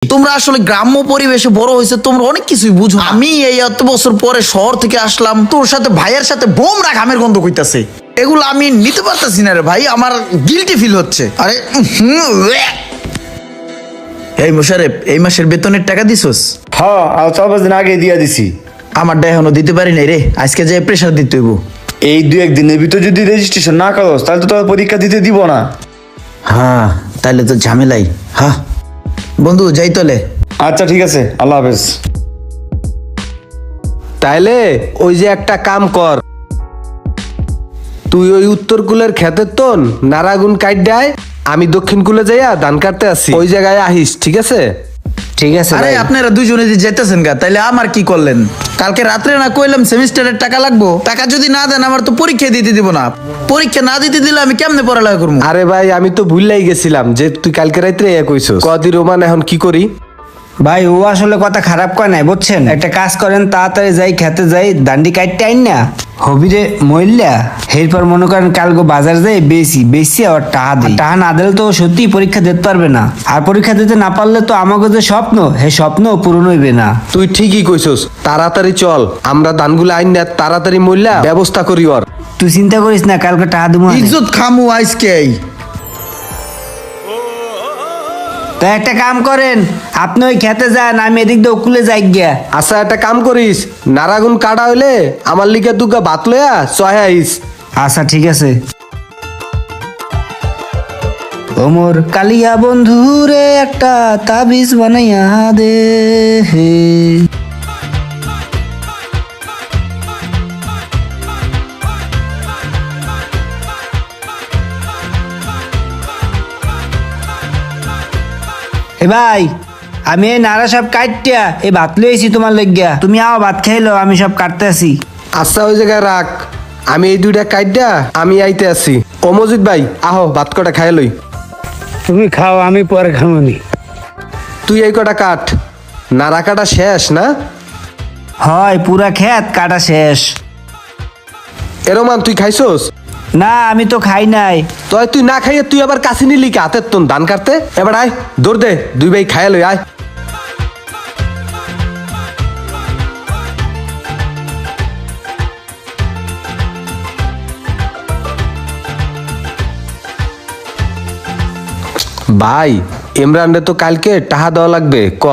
তোমরা আসলে গ্রাম্য পরিবেশে বড় হয়েছে, তোমরা অনেক কিছুই বুঝো। আমি এই এত বছর পরে শহর থেকে আসলাম, তোর সাথে ভাইয়ের সাথে বোমরা ঘামের গন্ধ কইতাছে, এগুলো আমি নিতে পারতাছি না রে ভাই, আমার গিল্টি ফিল হচ্ছে। আরে এই মোশারেফ, এই মাসের বেতনের টাকা দিছস? হ্যাঁ, আর 4-5 দিন আগে দিয়া দিছি। আমারটা এখনো দিতে পারি নাই রে, আজকে যে প্রেশার দিতে হইব। এই 2-1 দিনের ভিতর যদি রেজিস্ট্রেশন না করস তাহলে তো তোর পরীক্ষা দিতে দিব না। হ্যাঁ তাইলে তো ঝামেলাই। হ্যাঁ বন্ধু যাই তলে। আচ্ছা ঠিক আছে, আল্লাহ হাফেজ। তাইলে ওই যে একটা কাম কর, তুই ওই উত্তর কুলের ক্ষেতের তোন নারাগুন কাট দেয়, আমি দক্ষিণ কুলে যাইয়া ধান কাটতে আসি, ওই জায়গায় আহিস, ঠিক আছে? ঠিক আছে আরে ভাই। আপনারা দুইজনে যে যেতেছেন গা, তাইলে আমার কি করলেন? কালকে রাত্রে না কইলাম সেমিস্টারের টাকা লাগবো, টাকা যদি না দেন আমার তো পরীক্ষা দিতে দিব না। পরীক্ষা না দিতে দিলে আমি কেমনে পড়ালেখা করবো? আরে ভাই আমি তো ভুললাই গেছিলাম যে তুই কালকে রাত্রে কইছস। কদি রোমান এখন কি করি? ভাই ও আসলে কথা খারাপ কয় নাই বুঝছেন, একটা কাজ করেন, তাড়াতাড়ি যাই খেতে যাই, দান্ডি কাটতে আইন না হবিরে মইল্লা, এরপর মনে করেন কালকে বাজার যাই বেশি আর টাহা দিই, টাহা না দিলে তো সত্যি পরীক্ষা দিতে পারবে না, আর পরীক্ষা দিতে না পারলে তো আমাকে যে স্বপ্ন স্বপ্ন পূরণ হইবে না। তুই ঠিকই কইছস, তাড়াতাড়ি চল, আমরা ধানগুলো আইন না তাড়াতাড়ি মইল্লা ব্যবস্থা করি ওর। তুই চিন্তা করিস না, কালকে টাহা দেবো। ইজ্জত খামু আজকে। তা একটা কাম করেন, আপনি ওই খেতে যান, আমি এদিক দিয়ে ওকুলে যাই গিয়া। আচ্ছা একটা কাম করিস, নারাগুন কাটা হইলে আমার লিগে দুগা ভাত লয়া চয় আইস। আচ্ছা ঠিক আছে। ওমর কালিয়া বন্ধু রে একটা তাবিজ বানাইয়া দে হে। এ ভাই, আমি এই নারা সব কাটটিয়া এই ভাত লইছি তোমার লইগিয়া, তুমি আও ভাত খাইলো, আমি সব কাটতে আসি। আচ্ছা ওই জায়গায় রাখ, আমি এই দুইটা কাইডা আমি আইতে আছি। ও মজিদ ভাই আহো ভাত কটা খাই লই। তুমি খাও, আমি পরে খামনি। তুই এই কটা কাট, নারা কাটা শেষ না? হয় পুরা খেত কাটা শেষ। এরমান তুই খাইছস? না আমি তো খাই নাই। তুই না খাইয়ে তুই আবার কাছে নিলি কি হাতের তোন ধান কাটতে? এবার আয় দৌড় দে, দুই ভাই খাই লই আয়। ভাই ইমরান রে তো কালকে টাহা দেওয়া লাগবে, ক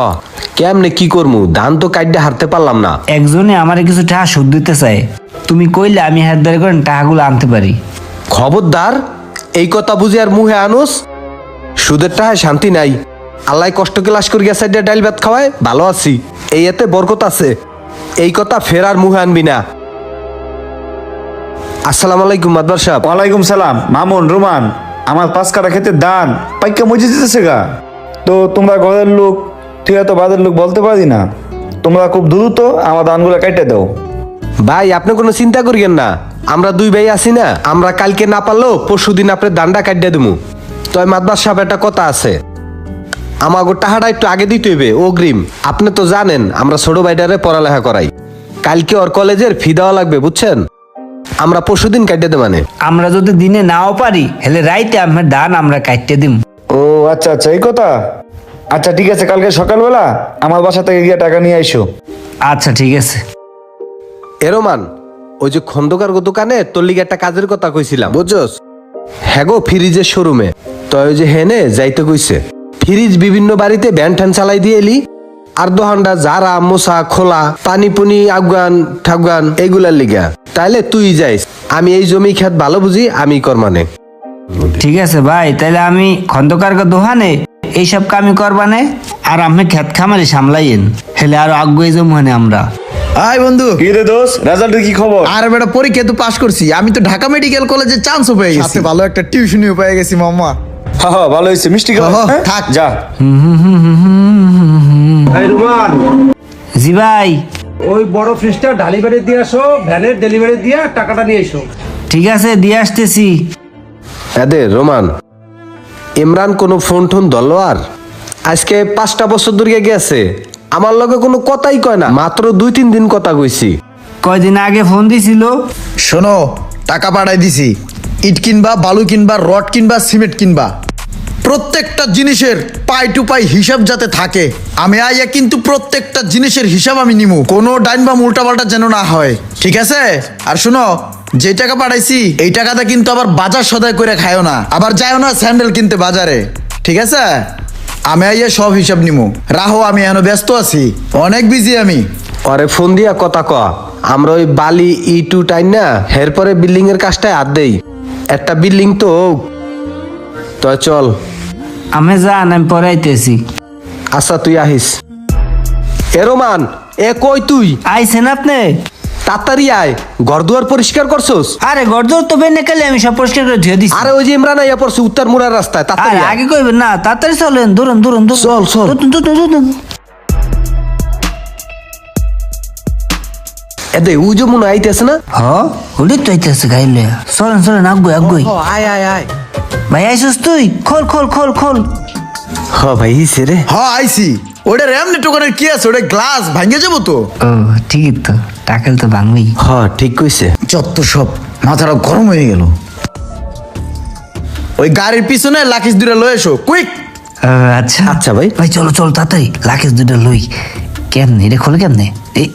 কেমনে কি করমু? ধান তো কাটতে হারতে পারলাম না। একজনে আমারে কিছু টাকা সুদ দিতে চায়, তুমি কইলে আমি হাত ধরে করেন টাকাগুলো আনতে পারি। খবরদার এই কথা বুঝে আর মুহে আনোস, সুদের টাহায় শান্তি নাই। আল্লাহ কষ্ট ক্লাস করি গেছে ডাইল ভাত খাওয়ায় ভালো আছি, এই এতে বরকত আছে, এই কথা ফের আর মুহে আনবি না। আসসালামু আলাইকুম মাদবার সাহেব। ওয়ালাইকুম সালাম। মামুন, রোমান, আমার 5 কাটা খেতে দান পাইকা মজে দিতেছে গা। তো তোমরা ঘরের লোক, তুই এত বাদের লোক বলতে পারি না, তোমরা খুব দ্রুত আমার ধানগুলো কেটে দাও। ভাই আপনি কোনো চিন্তা করিয়েন না, আমরা দুই ভাই আছি না, আমরা কালকে না পারলেও পরশু দিন আপনার দান্ডা কাটিয়ে দেবো। তো মাদবার সাহেব একটা কথা আছে, আমাকে টাহাটা একটু আগে দিতে হইবে অগ্রিম। আপনি তো জানেন আমরা ছোট ভাইটারে পড়ালেখা করাই, কালকে ওর কলেজের ফি দেওয়া লাগবে বুঝছেন, আমরা পরশু দিন কাটিয়ে দে মানে। আমরা যদি দিনে নাও পারি হেলে রাইতে আমার দান আমরা কাটতে দিম। ও আচ্ছা আচ্ছা, এই কথা। আচ্ছা ঠিক আছে, কালকে সকালবেলা আমার বাসা থেকে গিয়ে টাকা নিয়ে আইসো। আচ্ছা ঠিক আছে। এরমান ওই যে খন্দকার দোকানে তোর লিগে একটা কাজের কথা কইছিলাম বুঝছস, হ্যাগো ফ্রিজের শোরুমে, তো ওই যে হেনে যাইতে কইছে। ফ্রিজ বিভিন্ন বাড়িতে ব্যান ঠ্যান চালাই দিয়ে এলি, আর দোহানটা জারা মোসা খোলা পানি পুনি আফগান ঠাফগান এগুলার লিগা, তাইলে তুই যাইস, আমি এই জমি খেত ভালো বুঝি, আমি কর মানে। ঠিক আছে ভাই, তাহলে আমি খন্দকার দোহানে এইসব কামি করবানে, আর আমি খেত খামারে সামলাইয়েন, হেলে আরো আগুয়ে যাবো মানে আমরা। আয় বন্ধু। কি রে দোস্ত, রেজাল্টের কি খবর? আর বেটা পরীক্ষা তো পাশ করছি, আমি তো ঢাকা মেডিকেল কলেজে চান্সও পেয়ে গেছি, সাথে ভালো একটা টিউশনিও পেয়ে গেছি মাম্মা। হ্যাঁ হ্যাঁ, ভালো হয়েছে, মিষ্টি খাও। হ্যাঁ, হ্যাঁ? থাক। যা। এই রুমান, জি ভাই। ওই বড় ফ্রিজটা ডেলিভারি দিয়ে আসো, ভ্যানের ডেলিভারি দিয়ে টাকাটা নিয়ে এসো। ঠিক আছে দিয়ে আসতেছি। এদে রোমান, ইমরান কোনো ফোন টোন ধরলো আর? আজকে 5টা বছর ধরে গেছে, আমার লগে কোনো কথাই কয় না, মাত্র 2-3 দিন কথা কইছি। কয়দিন আগে ফোন দিছিল। শোনো, টাকা পাঠাই দিছি, ইট কিনবা, বালু কিনবা, রড কিনবা, সিমেন্ট কিনবা, প্রত্যেকটা জিনিসের পাই টু পাই হিসাব যাতে থাকে। আমি আইয়া কিন্তু প্রত্যেকটা জিনিসের হিসাব আমি নিমু, কোনো ডাইন বা উল্টা পাল্টা যেন না হয়, ঠিক আছে? আর শুনো, যে টাকা পাঠাইছি এই টাকাটা কিন্তু আবার বাজার সদাই করে খায়ও না, আবার যায়ও না স্যান্ডেল কিনতে বাজারে, ঠিক আছে? আমি আইয়া সব হিসাব নিমু। রাহো, আমি এখনো ব্যস্ত আছি, অনেক বিজি আমি। আরে ফোন দিয়া কথা ক, আমরা ওই বালি ইটু টাইন না এরপরে বিল্ডিং এর কাজটায় হাত দেই। একটা বিল্ডিং তো তো চল। আমি যান, আমি পরে আইতেছি। আচ্ছা তুই আহিস। এ রোমান, এ কই তুই? আইছেন আপনি? তাড়াতাড়ি আয়, ঘর দুয়ার পরিষ্কার করছস? আরে গর্দর তো বেনে কালে আমি সব পরিষ্কার করে ধুয়ে দিছি। আরে ওই যে ইমরান আইয়া পড়ছে উত্তর মুড়ার রাস্তায়, আরে তাড়াতাড়ি আয়। আগে কইবেন না, তাড়াতাড়ি চলেন, দৌড়ন দৌড়ন দৌড়ন। চল, চল। দৌড়ন। এদে ও যে মনে আইতেছে না? হ, ওলি তো আইতেছে গাইলে। চলেন আগুই। আয় আয় আয়। ভাই আইসস তুই? খোল খোল খোল খোল। হ ভাই হিসে রে। হ, আইছি। ওটা এমনি টোকানের কি আছে, ওটা গ্লাস ভাঙে যাবো তো। ও ঠিকই তো, টাকেল তো ভাঙবি। হ ঠিক কইছে। যত সব মাথাটা গরম হয়ে গেল। ওই গাড়ির পিছনে লাখিস দুটা লয়ে এসো, কুইক। আচ্ছা আচ্ছা ভাই। ভাই চলো তাড়াতাড়ি লাকেশ দুটো লই। কেমনে এটা খোলে কেমনে? এই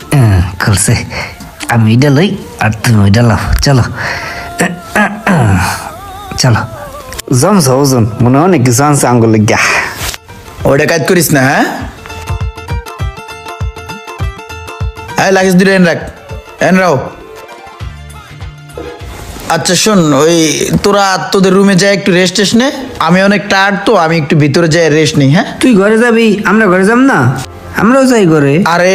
খুলছে। আমি এটা লই আর তুমি ওইটা লাও। চলো চলো। জমছে ওজন, মনে অনেক কিছু আনছে আঙ্গুল গা। ওটা কাজ করিস না, হ্যাঁ? হ্যাঁ, লাখিস দুটা এন রাখ, এন রাও। আচ্ছা শোন, ওই তোরা তোদের রুমে যাই একটু রেস্ট টেস্ট নে। আমি অনেক টায়ার্ড তো, আমি একটু ভিতরে যাই রেস্ট নিই, হ্যাঁ? তুই ঘরে যাবি, আমরা ঘরে যাব না? আমরাও যাই ঘরে। আরে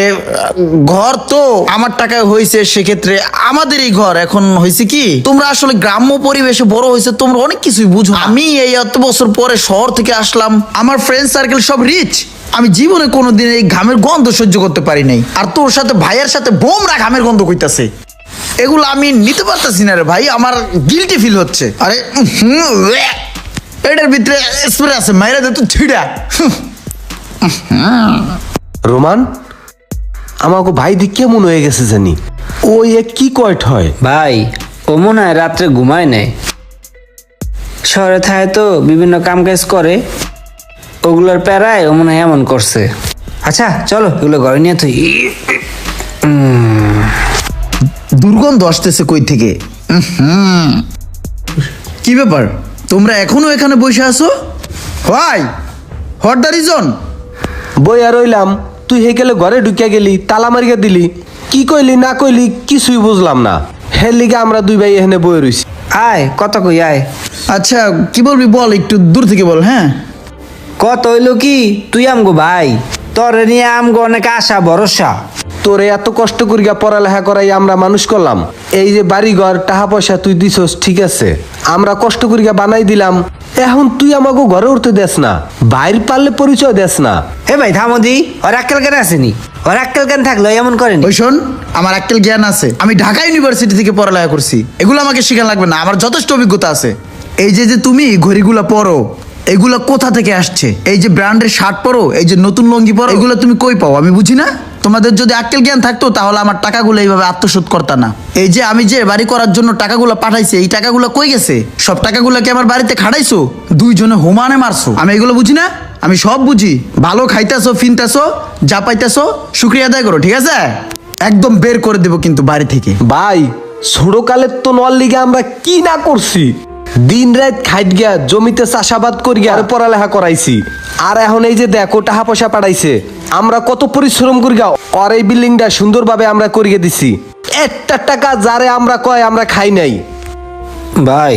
ঘর তো আমার টাকায় হয়েছে, সেক্ষেত্রে আমাদেরই ঘর। এখন হয়েছে কি, তোমরা আসলে গ্রাম্য পরিবেশে বড় হয়েছে, তোমরা অনেক কিছুই বুঝো। আমি এই এত বছর পরে শহর থেকে আসলাম, আমার ফ্রেন্ড সার্কেল সব রিচ। আমি জীবনে কোনোদিন এই ঘামের গন্ধ সহ্য করতে পারি নাই। আর তোর সাথে ভাইয়ের সাথে বোমরা ঘামের গন্ধ কইতাছে, এগুলো আমি নিতে পারতেছি না রে ভাই, আমার গিল্টি ফিল হচ্ছে। আরে এটার ভিতরে স্প্রে আছে, মাইরা দে তো ছিড়া। রোমান, আমাকে ভাই দেখে মনে হয়ে গেছে জানি ওই এক কি কয়ট হয়। ভাই ও মনে হয় রাত্রে ঘুমায় নাই, শহরে থাকে তো বিভিন্ন কাম কাজ করে, ওগুলোর প্যারায় ও মনে হয় এমন করছে। আচ্ছা চলো এগুলো ঘরে নিয়ে তুই। দুর্গন্ধ আসতেছে কই থেকে। কি ব্যাপার, তোমরা এখনো এখানে বসে আছো? ভাই, হোয়াট দ্য রিজন? বই আর রইলাম, তুই হে গেলে ঘরে ঢুকিয়া গেলি, তালা মারিয়া দিলি, কি কইলি না কইলি কিছুই বুঝলাম না। হের লিগে আমরা দুই ভাই এখানে বই রইছি। আয় কত কই আয়। আচ্ছা কি বলবি বল, একটু দূর থেকে বল। হ্যাঁ, কত হইলো কি, তুই আমগো ভাই, তোরে নিয়ে আমগো অনেক আশা ভরসা। তোরে এত কষ্ট করিয়া পড়ালেখা করাই আমরা মানুষ করলাম, এই যে বাড়ি ঘর টাকা পয়সা তুই দিছস, ঠিক আছে, আমরা কষ্ট করিয়া বানাই দিলাম। এখন তুই আমাকে ঘরে উঠতে দেস না, বাইর পারলে পরিচয় দেস না। হে ভাই থামদি, ওর আক্কেল কেন আসেনি? ওর আক্কেল কেন থাকলো এমন করেনি? ওই শোন, আমার আক্কেল জ্ঞান আছে, আমি ঢাকা ইউনিভার্সিটি থেকে পড়ালেখা করছি, এগুলো আমাকে শেখা লাগবে না, আমার যথেষ্ট অভিজ্ঞতা আছে। এই যে যে তুমি ঘড়িগুলো পরো, এগুলো কোথা থেকে আসছে? এই যে ব্র্যান্ডের শার্ট পরো, এই যে নতুন লঙ্গি পরো, এগুলো তুমি কই পাও আমি বুঝি না। তোমাদের যদি আক্কেল জ্ঞান থাকতো তাহলে আমার টাকাগুলো এইভাবে আত্মসাৎ করতা না। এই যে আমি যে বাড়ি করার জন্য টাকাগুলো পাঠাইছি, এই টাকাগুলো কই গেছে? সব টাকাগুলো কি আমার বাড়িতে খাটাইছো? দুইজনে হোমানে মারছো, আমি এগুলো বুঝি না? আমি সব বুঝি। ভালো খাইতেছো, ফিনতেছো, যা পাইতেছো শুক্রিয়া আদায় করো, ঠিক আছে? একদম বের করে দেবো কিন্তু বাড়ি থেকে। ভাই ছোটকালের তো নল লিগে আমরা কি না করছি, দিন রাত খাইট গিয়া জমিতে চাষাবাদ করিয়া আর পড়ালেখা করাইছি। আর এখন এই যে দেখো টাকা পয়সা পাঠাইছে, আমরা কত পরিশ্রম করিয়া আর এই বিল্ডিংটা সুন্দরভাবে আমরা করিয়ে দিছি। একটা টাকা যারে আমরা কয় আমরা খাই নাই। ভাই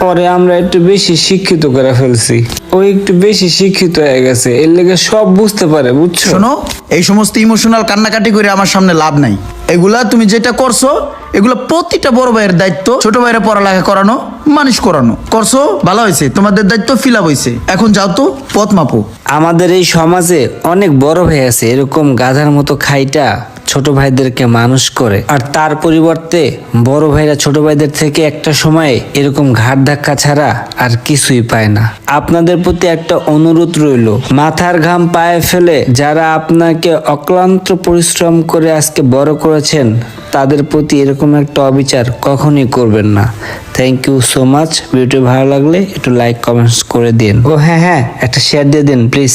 পরে আমরা একটু বেশি শিক্ষিত করে ফেলছি, ও একটু বেশি শিক্ষিত হয়ে গেছে, এর লেগে সব বুঝতে পারে, বুঝছো? শোনো, এই সমস্ত ইমোশনাল কান্নাকাটি করে আমার সামনে লাভ নাই। এগুলা তুমি যেটা করছো, এগুলো প্রতিটা বড় ভাইয়ের দায়িত্ব, ছোট ভাইয়ের পড়ালেখা করানো, মানুষ করানো। করছো, ভালো হয়েছে, তোমাদের দায়িত্ব ফিল আপ হয়েছে, এখন যাও তো পথ মাপো। আমাদের এই সমাজে অনেক বড় ভাই আছে এরকম গাধার মতো খাইটা ছোট ভাইদেরকে মানুষ করে, আর তার পরিবর্তে বড় ভাইরা ছোট ভাইদের থেকে একটা সময়ে এরকম ঘাট ধাক্কা ছাড়া আর কিছুই পায় না। আপনাদের প্রতি একটা অনুরোধ রইল, মাথার ঘাম পায়ে ফেলে যারা আপনাকে অক্লান্ত পরিশ্রম করে আজকে বড় করেছেন তাদের প্রতি এরকম একটা অবিচার কখনই করবেন না। Thank you so much. Video ভালো লাগলে একটু লাইক কমেন্টস করে দিন। ও হ্যাঁ, একটা শেয়ার দিয়ে দিন প্লিজ।